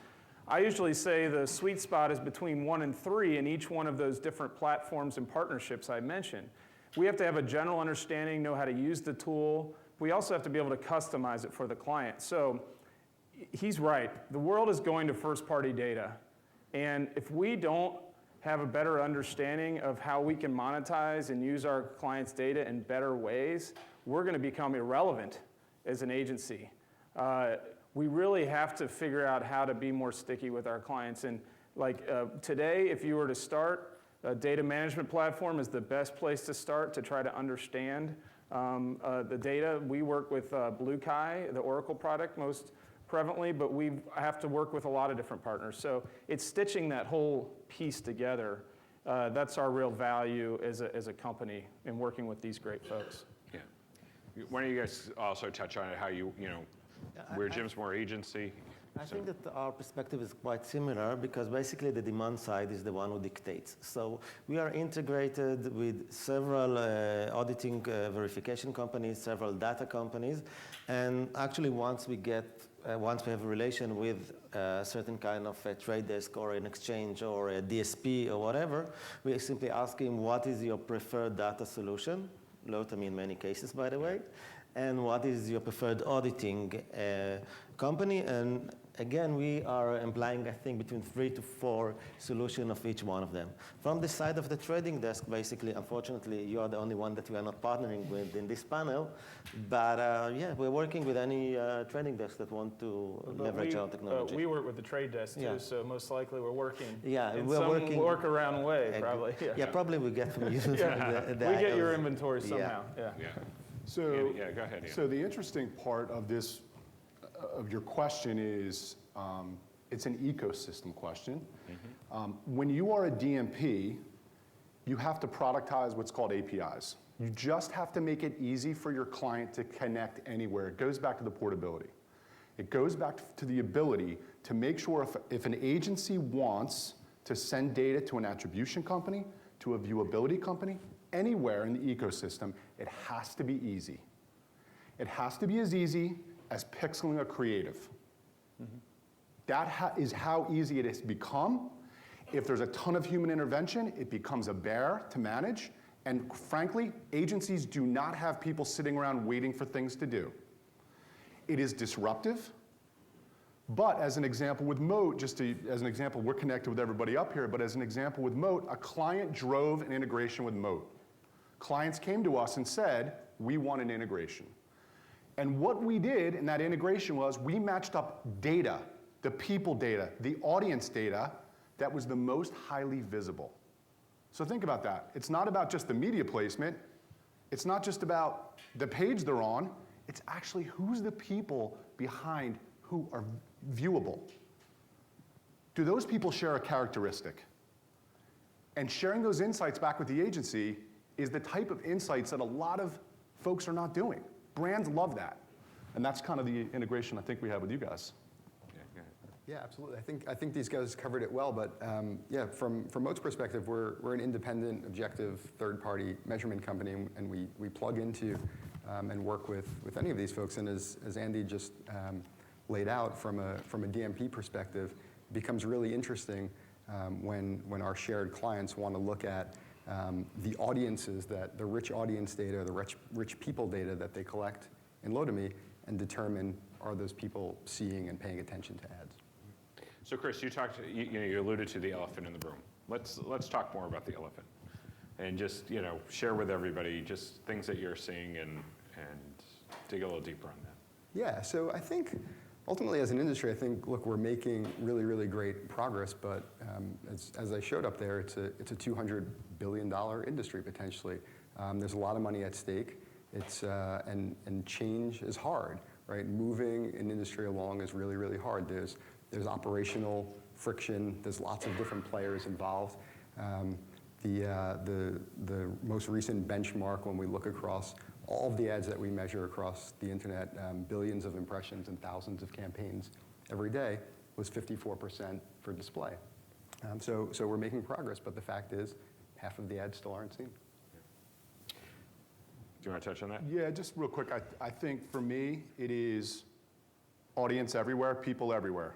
I usually say the sweet spot is between 1 and 3 in each one of those different platforms and partnerships I mentioned. We have to have a general understanding, know how to use the tool. We also have to be able to customize it for the client. So he's right. The world is going to first-party data. And if we don't have a better understanding of how we can monetize and use our clients' data in better ways, we're going to become irrelevant as an agency. We really have to figure out how to be more sticky with our clients. And today, if you were to start, a data management platform is the best place to start to try to understand the data. We work with Blue Kai, the Oracle product, most prevalently, but we have to work with a lot of different partners. So it's stitching that whole piece together. That's our real value as a company in working with these great folks. Yeah. Why don't you guys also touch on it, how where Jim's more agency? I think that our perspective is quite similar because basically the demand side is the one who dictates. So we are integrated with several auditing verification companies, several data companies, and actually once we have a relation with a certain kind of a trade desk or an exchange or a DSP or whatever, we simply ask him, what is your preferred data solution? Lotame in many cases, by the way. And what is your preferred auditing company? And again, we are implying, I think, between 3 to 4 solutions of each one of them. From the side of the trading desk, basically, unfortunately, you are the only one that we are not partnering with in this panel. But yeah, we're working with any trading desk that want to leverage our technology. We work with the trade desk, too, so most likely we're working in we're some working workaround way, probably. Yeah, probably we get from you. We get your inventory somehow. Yeah. So, yeah, go ahead, Ian. So the interesting part of this, of your question is, it's an ecosystem question. When you are a DMP, you have to productize what's called APIs. You just have to make it easy for your client to connect anywhere. It goes back to the portability. It goes back to the ability to make sure if an agency wants to send data to an attribution company, to a viewability company, anywhere in the ecosystem, it has to be easy. It has to be as easy as pixeling a creative. That is how easy it has become. If there's a ton of human intervention, it becomes a bear to manage. And frankly, agencies do not have people sitting around waiting for things to do. It is disruptive. But as an example with Moat, as an example, we're connected with everybody up here, but as an example with Moat, a client drove an integration with Moat. Clients came to us and said, we want an integration. And what we did in that integration was we matched up data, the people data, the audience data that was the most highly visible. So think about that. It's not about just the media placement. It's not just about the page they're on. It's actually who's the people behind who are viewable. Do those people share a characteristic? And sharing those insights back with the agency is the type of insights that a lot of folks are not doing. Brands love that. And that's kind of the integration I think we have with you guys. Yeah, absolutely. I think these guys covered it well, but yeah, from Moat's perspective, we're an independent, objective, third-party measurement company, and we plug into and work with any of these folks. And as Andy just laid out, from a DMP perspective, it becomes really interesting when our shared clients want to look at the audiences, the rich audience data, the rich people data that they collect in Lotame, and determine, are those people seeing and paying attention to ads. So Chris, you alluded to the elephant in the room. Let's talk more about the elephant, and just share with everybody just things that you're seeing and dig a little deeper on that. Yeah, so I think ultimately as an industry, I think, look, we're making really, really great progress, but as I showed up there, it's a $200 billion industry potentially. There's a lot of money at stake. And change is hard, right? Moving an industry along is really, really hard. There's operational friction. There's lots of different players involved. The most recent benchmark, when we look across all of the ads that we measure across the internet, billions of impressions and thousands of campaigns every day, was 54% for display. So we're making progress, but the fact is, half of the ads still aren't seen. Do you want to touch on that? Yeah, just real quick, I think for me, it is audience everywhere, people everywhere.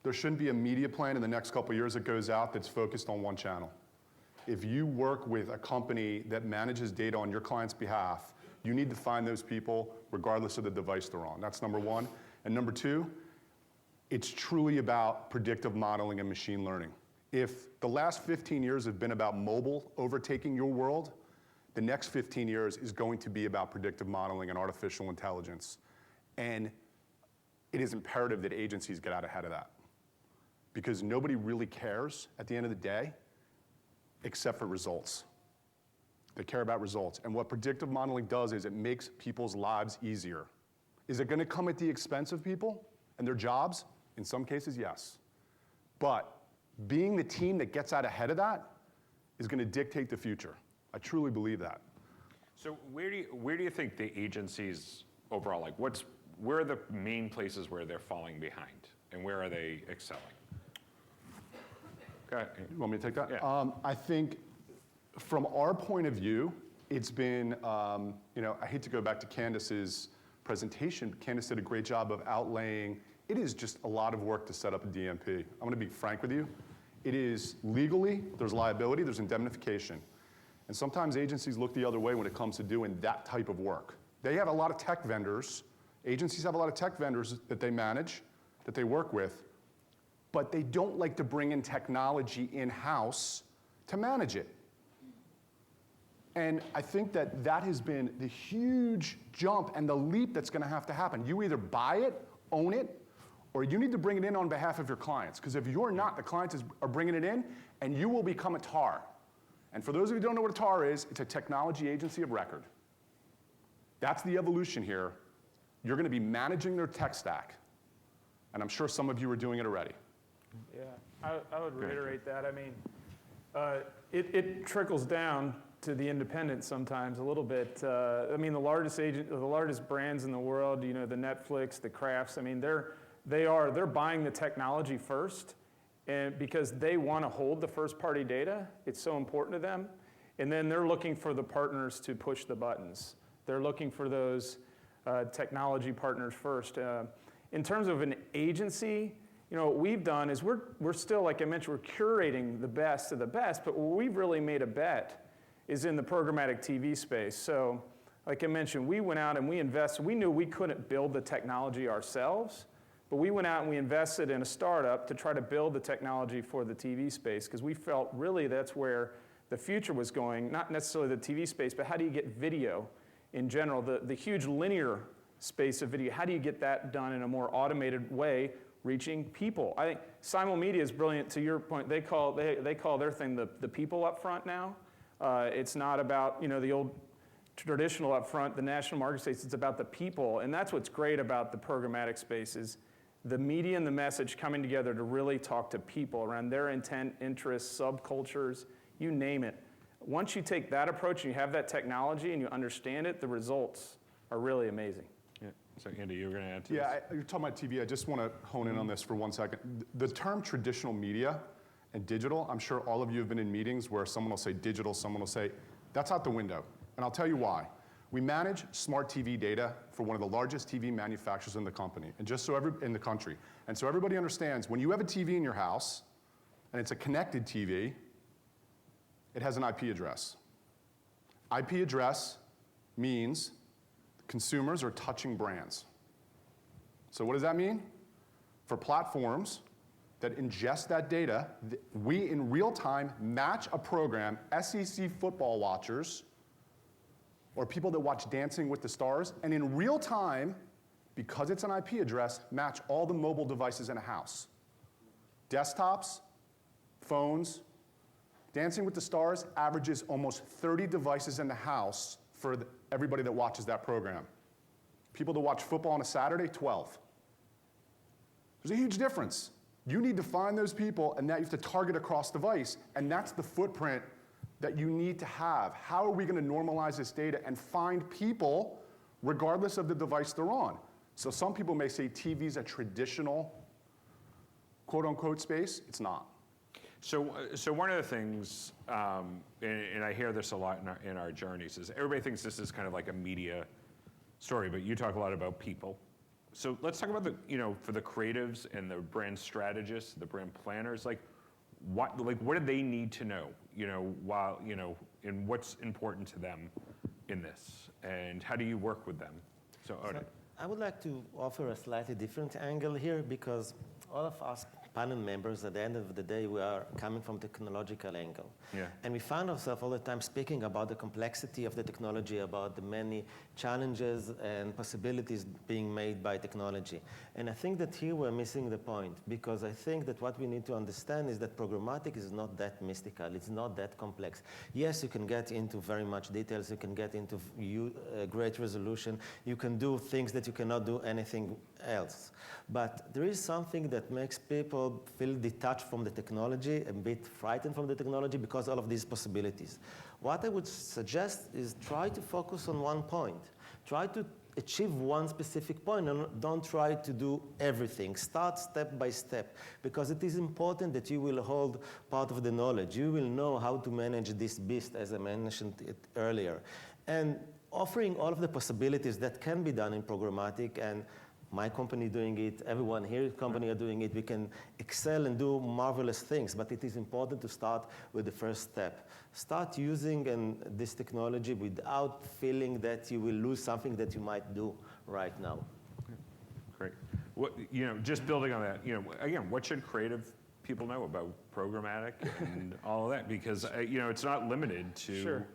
There shouldn't be a media plan in the next couple of years that goes out that's focused on one channel. If you work with a company that manages data on your client's behalf, you need to find those people regardless of the device they're on. That's number one. And number two, it's truly about predictive modeling and machine learning. If the last 15 years have been about mobile overtaking your world, the next 15 years is going to be about predictive modeling and artificial intelligence. And it is imperative that agencies get out ahead of that. Because nobody really cares at the end of the day, except for results. They care about results. And what predictive modeling does is it makes people's lives easier. Is it gonna come at the expense of people and their jobs? In some cases, yes. But being the team that gets out ahead of that is gonna dictate the future. I truly believe that. So where do you think the agencies overall, like where are the main places where they're falling behind and where are they excelling? Okay. You want me to take that? Yeah. I think from our point of view, it's been, I hate to go back to Candace's presentation, but Candace did a great job of outlaying, it is just a lot of work to set up a DMP. I'm gonna be frank with you. It is legally, there's liability, there's indemnification. And sometimes agencies look the other way when it comes to doing that type of work. They have a lot of tech vendors. Agencies have a lot of tech vendors that they manage, that they work with, but they don't like to bring in technology in-house to manage it. And I think that that has been the huge jump and the leap that's gonna have to happen. You either buy it, own it, or you need to bring it in on behalf of your clients. Because if you're not, the clients are bringing it in, and you will become a TAR. And for those of you who don't know what a TAR is, it's a technology agency of record. That's the evolution here. You're gonna be managing their tech stack. And I'm sure some of you are doing it already. Yeah, I would reiterate that. I mean, it trickles down to the independent sometimes a little bit. I mean, the largest brands in the world, the Netflix, the Graffs, I mean, they're buying the technology first, and because they want to hold the first-party data, it's so important to them. And then they're looking for the partners to push the buttons. They're looking for those technology partners first. In terms of an agency, what we've done is we're still, like I mentioned, we're curating the best of the best, but where we've really made a bet is in the programmatic TV space. So, like I mentioned, we went out and we invested. We knew we couldn't build the technology ourselves, but we went out and we invested in a startup to try to build the technology for the TV space, because we felt really that's where the future was going, not necessarily the TV space, but how do you get video in general, the huge linear space of video, how do you get that done in a more automated way, reaching people? I think Simulmedia is brilliant. To your point, they call their thing the people up front now. It's not about the old traditional up front, the national market space. It's about the people, and that's what's great about the programmatic space is the media and the message coming together to really talk to people around their intent, interests, subcultures, you name it. Once you take that approach and you have that technology and you understand it, the results are really amazing. Yeah. So Andy, you were going to add to Yeah, this? you're talking about TV. I just want to hone in on this for 1 second. The term traditional media and digital, I'm sure all of you have been in meetings where someone will say digital, someone will say, that's out the window. And I'll tell you why. We manage smart TV data for one of the largest TV manufacturers in the company, and just so in the country. And so everybody understands, when you have a TV in your house, and it's a connected TV, it has an IP address. IP address means consumers are touching brands. So what does that mean? For platforms that ingest that data, we in real time match a program, SEC football watchers, or people that watch Dancing with the Stars, and in real time, because it's an IP address, match all the mobile devices in a house. Desktops, phones. Dancing with the Stars averages almost 30 devices in the house for everybody that watches that program. People that watch football on a Saturday, 12. There's a huge difference. You need to find those people, and that you have to target across device, and that's the footprint that you need to have. How are we going to normalize this data and find people regardless of the device they're on? So some people may say TV's a traditional quote-unquote space. It's not. So one of the things, and I hear this a lot in our journeys, is everybody thinks this is kind of like a media story, but you talk a lot about people. So let's talk about for the creatives and the brand strategists, the brand planners, what do they need to know, and what's important to them in this, and how do you work with them? So Oded. I would like to offer a slightly different angle here, because all of us panel members, at the end of the day, we are coming from technological angle. Yeah. And we find ourselves all the time speaking about the complexity of the technology, about the many challenges and possibilities being made by technology. And I think that here we're missing the point, because I think that what we need to understand is that programmatic is not that mystical. It's not that complex. Yes, you can get into very much details. You can get into great resolution. You can do things that you cannot do anything else. But there is something that makes people feel detached from the technology, a bit frightened from the technology, because all of these possibilities. What I would suggest is try to focus on one point. Try to achieve one specific point, and don't try to do everything. Start step by step, because it is important that you will hold part of the knowledge. You will know how to manage this beast, as I mentioned it earlier. And offering all of the possibilities that can be done in programmatic, and my company doing it, everyone here at the company are doing it. We can excel and do marvelous things, but it is important to start with the first step. Start using this technology without feeling that you will lose something that you might do right now. Great. Just building on that, again, what should creative people know about programmatic and all of that? Because, it's not limited to, Sure.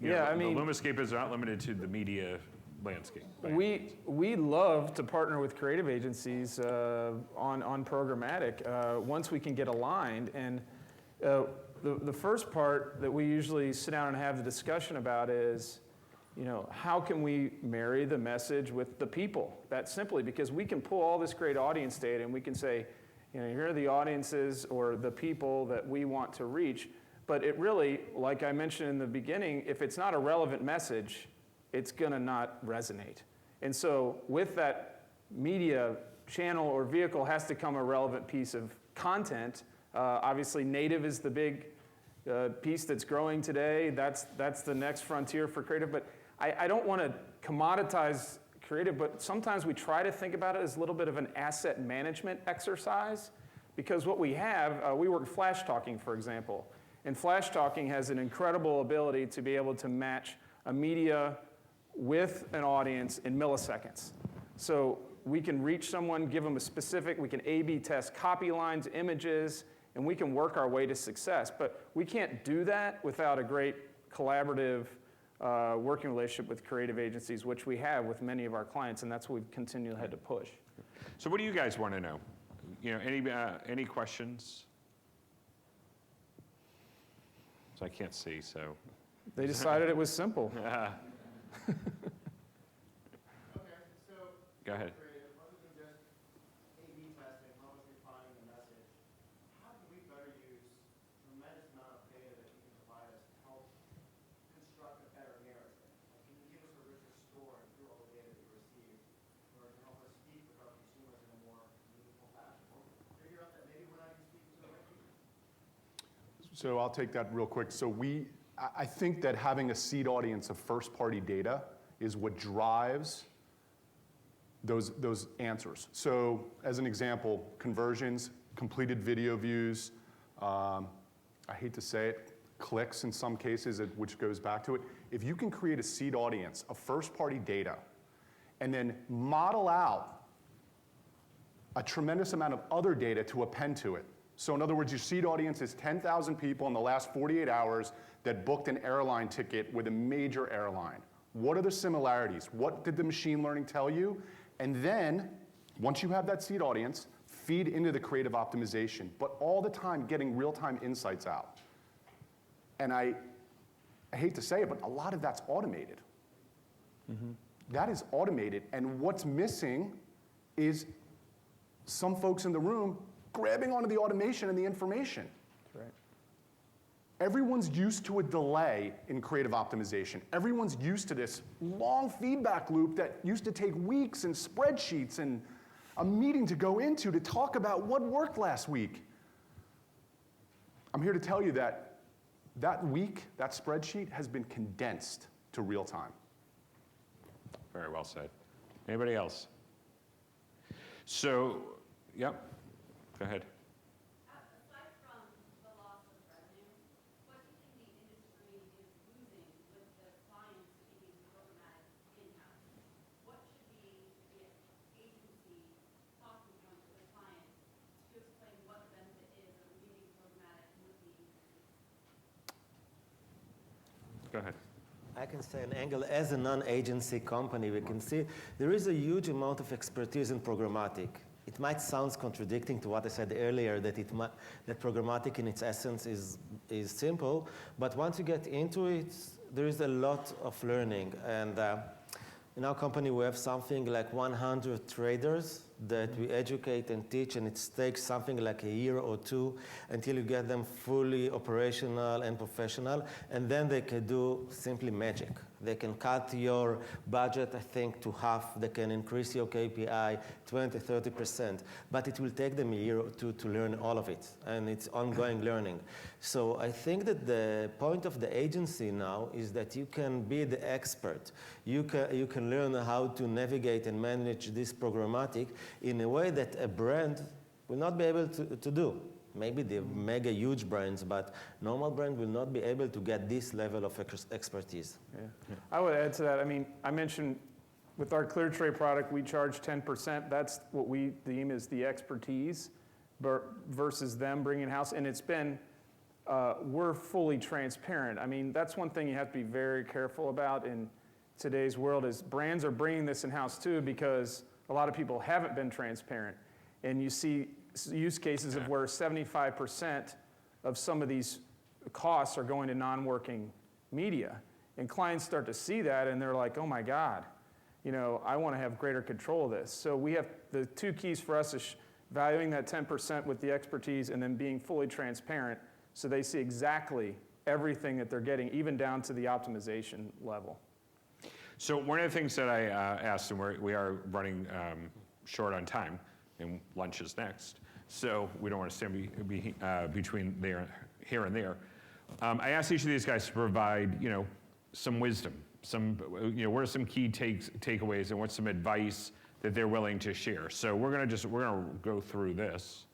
the Lumascape is not limited to the media landscape. Right? We love to partner with creative agencies on programmatic once we can get aligned. And the first part that we usually sit down and have the discussion about is, how can we marry the message with the people? That simply, because we can pull all this great audience data and we can say, here are the audiences or the people that we want to reach. But it really, like I mentioned in the beginning, if it's not a relevant message, it's going to not resonate. And so with that media channel or vehicle has to come a relevant piece of content. Obviously, native is the big piece that's growing today. That's the next frontier for creative. But I don't want to commoditize creative, but sometimes we try to think about it as a little bit of an asset management exercise, because what we have, we work with flash talking, for example. And flash talking has an incredible ability to be able to match a media with an audience in milliseconds. So we can reach someone, give them a specific, we can A/B test copy lines, images, and we can work our way to success. But we can't do that without a great collaborative working relationship with creative agencies, which we have with many of our clients, and that's what we've continually had to push. So what do you guys want to know? Any questions? So I can't see, so. They decided it was simple. Okay, so Go ahead. creative, other than just A/B testing, almost refining the message, how can we better use the tremendous amount of data that you can provide us to help construct a better narrative? Like, can you give us a richer story through all the data that you receive, or can help us speak with our consumers in a more meaningful fashion? Or figure out that maybe we're not even speaking to the right people. So I'll take that real quick. So I think that having a seed audience of first-party data is what drives those answers. So as an example, conversions, completed video views, I hate to say it, clicks in some cases, which goes back to it. If you can create a seed audience of first-party data and then model out a tremendous amount of other data to append to it. So in other words, your seed audience is 10,000 people in the last 48 hours that booked an airline ticket with a major airline? What are the similarities? What did the machine learning tell you? And then, once you have that seed audience, feed into the creative optimization, but all the time getting real-time insights out. And I hate to say it, but a lot of that's automated. That is automated, and what's missing is some folks in the room grabbing onto the automation and the information. That's right. Everyone's used to a delay in creative optimization. Everyone's used to this long feedback loop that used to take weeks and spreadsheets and a meeting to go into to talk about what worked last week. I'm here to tell you that that week, that spreadsheet has been condensed to real time. Very well said. Anybody else? So, yep, go ahead. Aside from the loss of revenue, what do you think the industry is losing with the clients keeping programmatic in-house? What should be the agency talking point with the client to explain what the benefit is of leaving programmatic with the agency? Go ahead. I can say an angle as a non-agency company, we can see there is a huge amount of expertise in programmatic. It might sound contradicting to what I said earlier, that that programmatic in its essence is simple, but once you get into it, there is a lot of learning. And in our company, we have something like 100 traders that we educate and teach, and it takes something like a year or two until you get them fully operational and professional, and then they can do simply magic. They can cut your budget, I think, to half. They can increase your KPI 20, 30%, but it will take them a year or two to learn all of it, and it's ongoing learning. So I think that the point of the agency now is that you can be the expert. You can learn how to navigate and manage this programmatic in a way that a brand will not be able to do. Maybe the mega huge brands, but normal brand will not be able to get this level of expertise. Yeah. I would add to that. I mean, I mentioned with our ClearTrade product, we charge 10%. That's what we deem as the expertise versus them bringing in-house. And it's been, we're fully transparent. I mean, that's one thing you have to be very careful about in today's world is brands are bringing this in-house too because a lot of people haven't been transparent. And you see use cases of where 75% of some of these costs are going to non-working media. And clients start to see that and they're like, oh my God, you know, I want to have greater control of this. So we have the two keys for us is valuing that 10% with the expertise and then being fully transparent so they see exactly everything that they're getting, even down to the optimization level. So one of the things that I asked, and we are running short on time, and lunch is next, so we don't want to stand between here and there. I asked each of these guys to provide, you know, some wisdom, what are some key takeaways, and what's some advice that they're willing to share. So we're gonna go through this.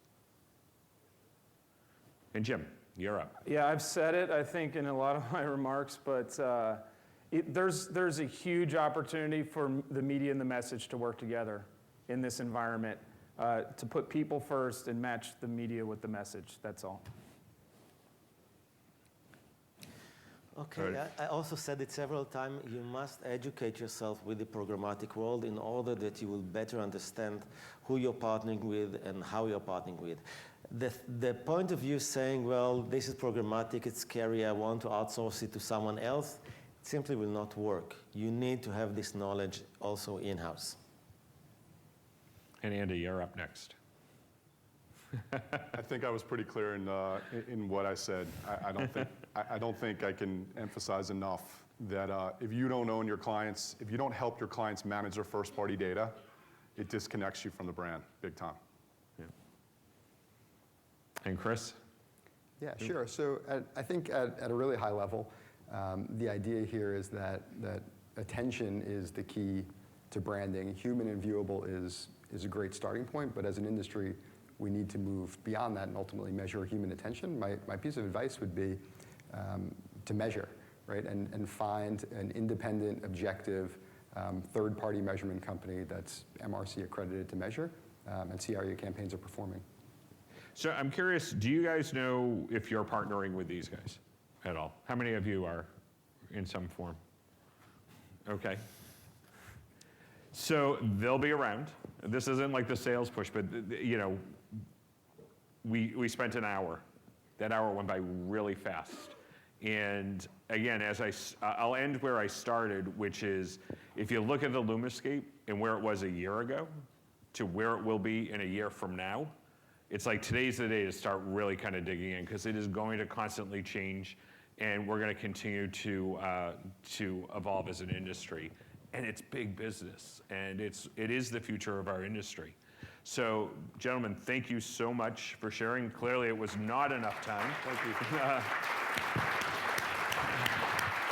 And Jim, you're up. Yeah, I've said it, I think, in a lot of my remarks, but there's a huge opportunity for the media and the message to work together in this environment. To put people first and match the media with the message. That's all. Okay, I also said it several times, you must educate yourself with the programmatic world in order that you will better understand who you're partnering with and how you're partnering with. The point of view saying, well, this is programmatic, it's scary, I want to outsource it to someone else, it simply will not work. You need to have this knowledge also in-house. And Andy, you're up next. I think I was pretty clear in what I said. I don't think I can emphasize enough that if you don't own your clients, if you don't help your clients manage their first-party data, it disconnects you from the brand big time. Yeah. And Chris? Yeah, sure. So I think at a really high level, the idea here is that attention is the key to branding. Human and viewable is a great starting point, but as an industry, we need to move beyond that and ultimately measure human attention. My piece of advice would be to measure, right? And find an independent, objective, third-party measurement company that's MRC accredited to measure and see how your campaigns are performing. So I'm curious, do you guys know if you're partnering with these guys? at all? How many of you are in some form? Okay. So they'll be around. This isn't like the sales push, but you know, we spent an hour. That hour went by really fast. And again, I'll end where I started, which is if you look at the Lumascape and where it was a year ago to where it will be in a year from now, it's like today's the day to start really kind of digging in, because it is going to constantly change, and we're going to continue to evolve as an industry. And it's big business, and it is the future of our industry. So, gentlemen, thank you so much for sharing. Clearly, it was not enough time. Thank you.